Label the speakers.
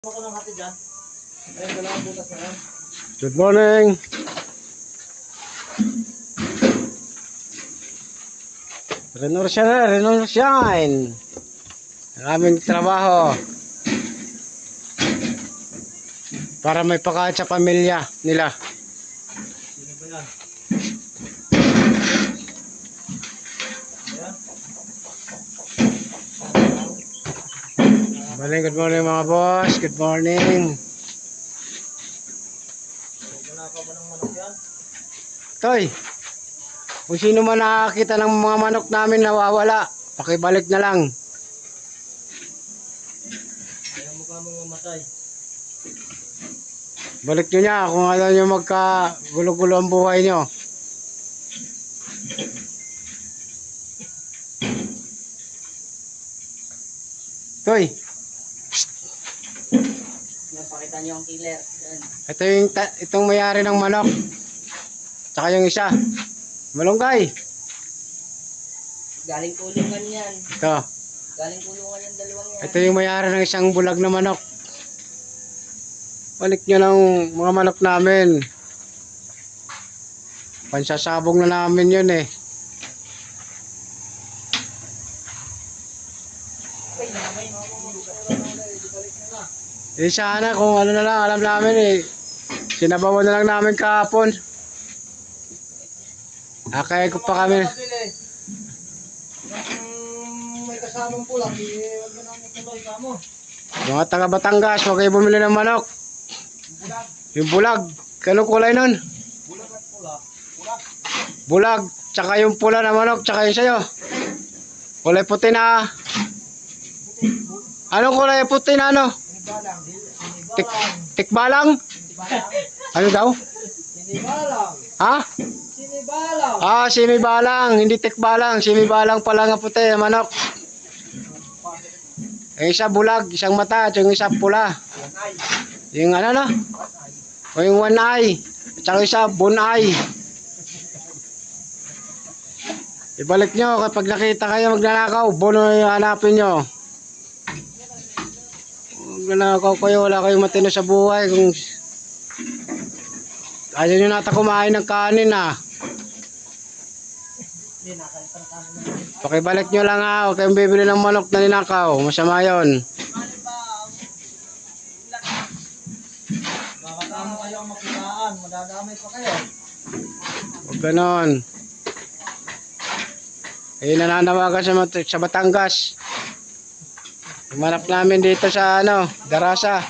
Speaker 1: Good morning. Renosyan. Ang aming trabaho. Para may pagkain sa pamilya nila.
Speaker 2: Sino ba yan?
Speaker 1: Good morning mga boss. Good morning.
Speaker 2: Wala ka ba ng manok yan?
Speaker 1: Toy, kung sino man nakakita ng mga manok namin nawawala, pakibalik na lang.
Speaker 2: Kaya mukha mong mamatay.
Speaker 1: Balik nyo niya kung ayaw nyo magka-gulo-gulo ang buhay nyo. Toy,
Speaker 2: Yan, pakita nyo ang killer. Yan.
Speaker 1: ito yung itong mayari ng manok. Tsaka yung isa. Malunggay.
Speaker 2: Galing kulungan yan.
Speaker 1: Ito.
Speaker 2: Galing kulungan yung dalawang yan.
Speaker 1: Ito yung mayari ng isang bulag na manok. Balik nyo ng mga manok namin. Pansasabong na namin yun eh. Eh sana kung ano na lang alam namin eh. Sinabawan na lang namin kahapon. Akay ko pa kami.
Speaker 2: May kasamang pula. Huwag mo nang ituloy ka mo.
Speaker 1: Mga taga Batangas, huwag kayo bumili ng manok. Yung bulag. Anong kulay nun?
Speaker 2: Bulag at pula. Bulag.
Speaker 1: Bulag. Tsaka yung pula na manok. Tsaka yung sayo. Kulay puti na. Anong kulay puti na ano?
Speaker 2: Sinibalang.
Speaker 1: Tikbalang? Ano daw?
Speaker 2: Sinibalang.
Speaker 1: Ha?
Speaker 2: Sinibalang.
Speaker 1: Ah, simibalang. Hindi tikbalang. Simibalang pala nga puti na manok. Yung isa bulag. Isang mata. At yung isa pula. Yung ano no? O yung one eye. At saka isa bone eye. Ibalik nyo kapag nakita kayo magnanakaw. Bono yung hanapin nyo. Magnanakaw kayo. Wala kayong matino sa buhay. Kung ayaw nyo nata kumain ng kanin ha. Pakibalik nyo lang ha. Huwag kayong bibili ng manok na ninakaw. Masama yun.
Speaker 2: Makakama kayo ang makitaan. Madadamay pa kayo.
Speaker 1: Huwag ganon. Eh, nananawagan sa Batangas. Umanap namin dito sa Darasa.